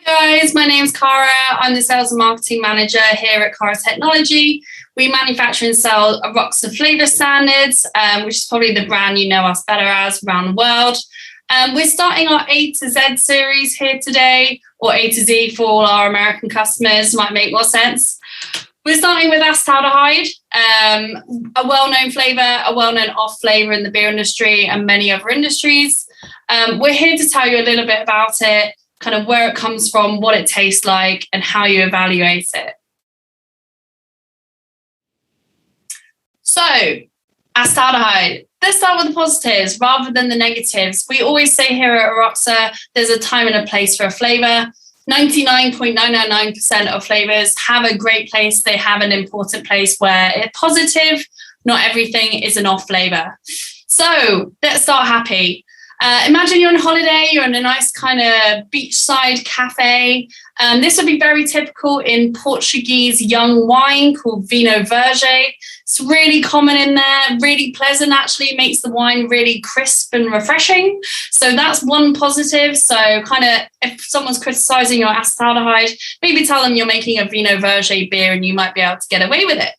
Guys, my name's Cara. I'm the Sales and Marketing Manager here at Cara Technology. We manufacture and sell Aroxa Flavour Standards, which is probably the brand you know us better as around the world. We're starting our A to Z series here today, or A to Z for all our American customers, might make more sense. We're starting with acetaldehyde, a well-known flavour, a well-known off flavour in the beer industry and many other industries. We're here to tell you a little bit about it, kind of where it comes from, what it tastes like, and how you evaluate it. So, acetaldehyde. Let's start with the positives rather than the negatives. We always say here at Aroxa, there's a time and a place for a flavour. 99.999% of flavours have a great place. They have an important place where it's positive. Not everything is an off flavour. So, let's start happy. Imagine you're on holiday, you're in a nice kind of beachside cafe. This would be very typical in Portuguese young wine called Vinho Verde. It's really common in there, really pleasant actually, makes the wine really crisp and refreshing. So that's one positive. So kind of if someone's criticizing your acetaldehyde, maybe tell them you're making a Vinho Verde beer and you might be able to get away with it.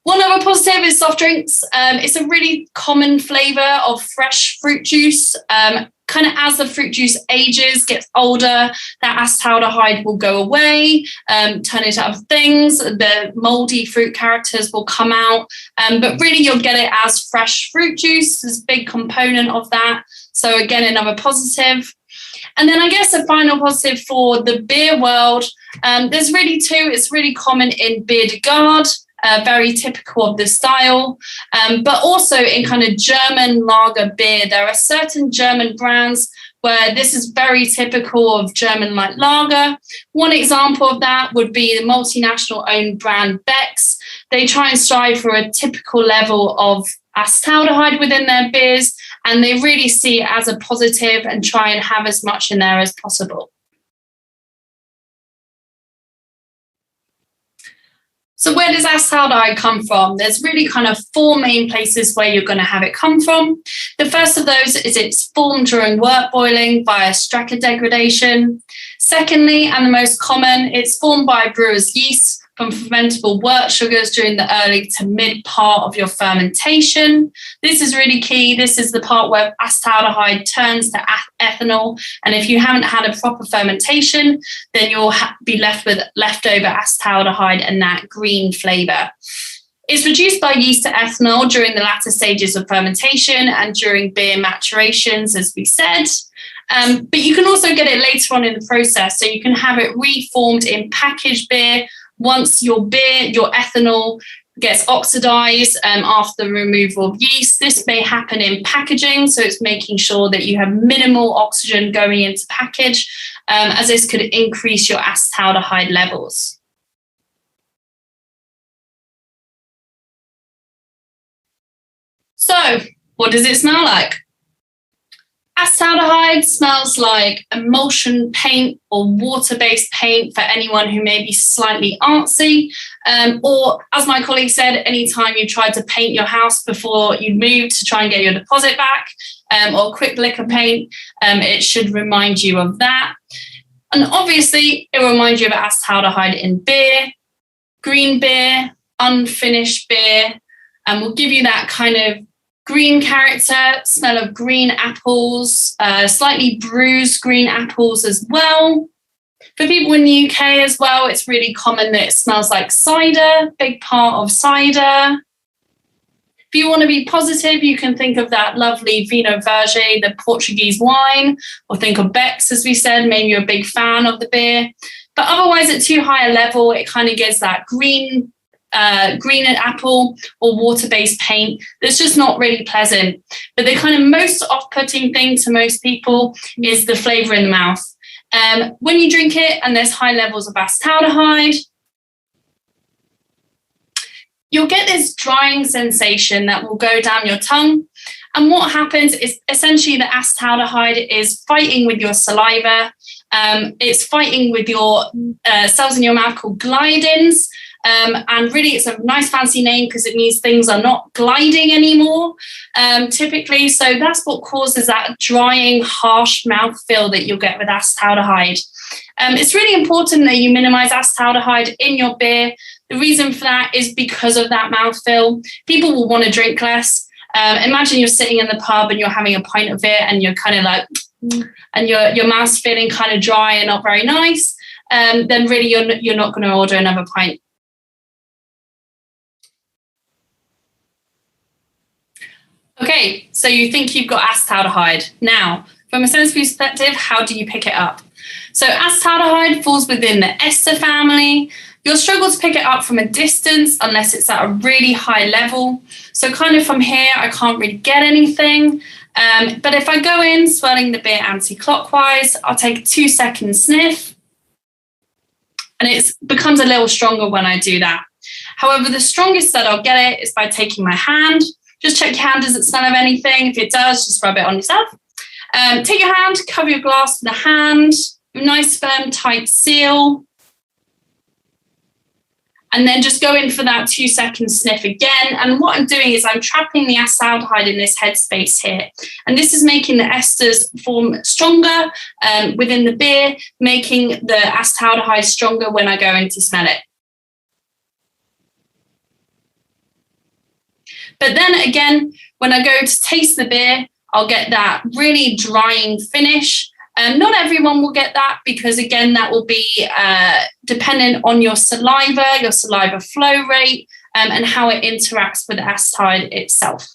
One other positive is soft drinks. It's a really common flavour of fresh fruit juice. Kind of as the fruit juice ages, gets older, that acetaldehyde will go away, turn into other things. The mouldy fruit characters will come out. But really, you'll get it as fresh fruit juice. There's a big component of that. So again, another positive. And then I guess a final positive for the beer world, there's really two. It's really common in beer de garde. Very typical of the style, but also in kind of German lager beer. There are certain German brands where this is very typical of German light lager. One example of that would be the multinational owned brand Beck's. They try and strive for a typical level of acetaldehyde within their beers, and they really see it as a positive and try and have as much in there as possible. So where does acetaldehyde come from? There's really kind of four main places where you're going to have it come from. The first of those is it's formed during wort boiling via Strecker degradation. Secondly, and the most common, it's formed by brewer's yeast from fermentable wort sugars during the early to mid part of your fermentation. This is really key. This is the part where acetaldehyde turns to ethanol. And if you haven't had a proper fermentation, then you'll be left with leftover acetaldehyde and that green flavour. It's reduced by yeast to ethanol during the latter stages of fermentation and during beer maturations, as we said. But you can also get it later on in the process. So you can have it reformed in packaged beer once your beer, your ethanol gets oxidized after the removal of yeast. This may happen in packaging, so it's making sure that you have minimal oxygen going into package, as this could increase your acetaldehyde levels. So, what does it smell like? Acetaldehyde smells like emulsion paint or water-based paint for anyone who may be slightly artsy. Or, as my colleague said, anytime you tried to paint your house before you moved to try and get your deposit back, or quick liquor paint, it should remind you of that. And obviously, it will remind you of acetaldehyde in beer, green beer, unfinished beer, and will give you that kind of green character, smell of green apples, slightly bruised green apples as well. For people in the UK as well, it's really common that it smells like cider, big part of cider. If you want to be positive, you can think of that lovely Vinho Verde, the Portuguese wine, or think of Beck's, as we said, maybe you're a big fan of the beer. But otherwise, at too high a level, it kind of gives that green apple or water-based paint that's just not really pleasant. But the kind of most off-putting thing to most people is the flavour in the mouth. When you drink it and there's high levels of acetaldehyde, you'll get this drying sensation that will go down your tongue. And what happens is essentially the acetaldehyde is fighting with your saliva. It's fighting with your cells in your mouth called gliadins. And really, it's a nice fancy name because it means things are not gliding anymore, typically. So that's what causes that drying, harsh mouthfeel that you'll get with acetaldehyde. It's really important that you minimize acetaldehyde in your beer. The reason for that is because of that mouthfeel. People will want to drink less. Imagine you're sitting in the pub and you're having a pint of it and you're kind of like, and your mouth's feeling kind of dry and not very nice. Then really you're not going to order another pint. Okay, so you think you've got acetaldehyde. Now, from a sensory perspective, how do you pick it up? So acetaldehyde falls within the ester family. You'll struggle to pick it up from a distance unless it's at a really high level. So kind of from here, I can't really get anything. But if I go in, swirling the beer anti-clockwise, I'll take a 2-second sniff. And it becomes a little stronger when I do that. However, the strongest that I'll get it is by taking my hand. Just check your hand, does it smell of anything? If it does, just rub it on yourself. Take your hand, cover your glass with a hand, nice firm tight seal. And then just go in for that 2-second sniff again. And what I'm doing is I'm trapping the acetaldehyde in this headspace here. And this is making the esters form stronger within the beer, making the acetaldehyde stronger when I go in to smell it. But then again, when I go to taste the beer, I'll get that really drying finish. Not everyone will get that because, again, that will be dependent on your saliva flow rate, and how it interacts with the acetaldehyde itself.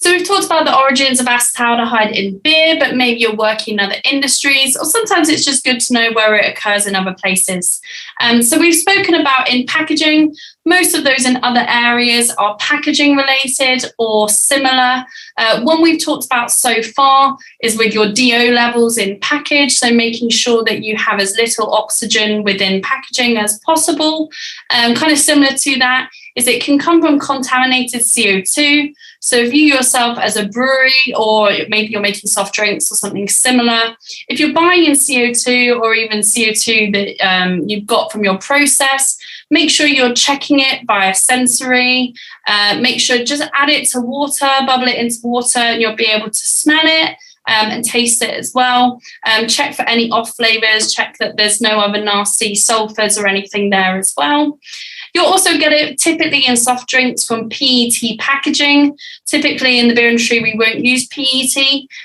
So we've talked about the origins of acetaldehyde in beer, but maybe you're working in other industries, or sometimes it's just good to know where it occurs in other places. So we've spoken about in packaging. Most of those in other areas are packaging related or similar. One we've talked about so far is with your DO levels in package, so making sure that you have as little oxygen within packaging as possible. Kind of similar to that is it can come from contaminated CO2. So if you yourself as a brewery, or maybe you're making soft drinks or something similar, if you're buying in CO2 or even CO2 that you've got from your process, make sure you're checking it via sensory. Make sure just add it to water, bubble it into water, and you'll be able to smell it and taste it as well. Check for any off flavors, check that there's no other nasty sulfurs or anything there as well. You'll also get it typically in soft drinks from PET packaging. Typically in the beer industry, we won't use PET,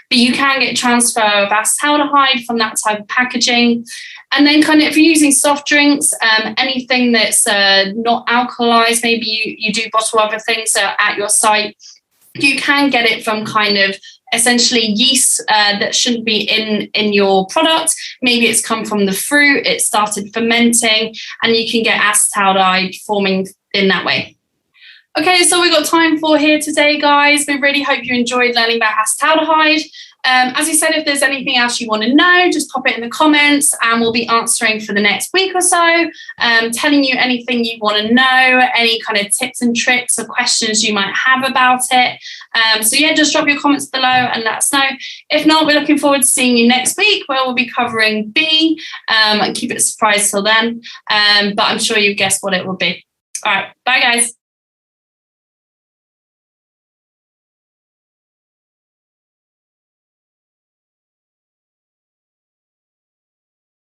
but you can get transfer of acetaldehyde from that type of packaging. And then kind of if you're using soft drinks, anything that's not alkalized, maybe you do bottle other things at your site, you can get it from kind of essentially yeast that shouldn't be in your product. Maybe it's come from the fruit, it started fermenting, and you can get acetaldehyde forming in that way. Okay, so we've got time for here today, guys. We really hope you enjoyed learning about acetaldehyde. As I said, if there's anything else you want to know, just pop it in the comments and we'll be answering for the next week or so, telling you anything you want to know, any kind of tips and tricks or questions you might have about it. So yeah, just drop your comments below and let us know. If not, we're looking forward to seeing you next week where we'll be covering B, and keep it a surprise till then. But I'm sure you guessed what it will be. All right, bye guys.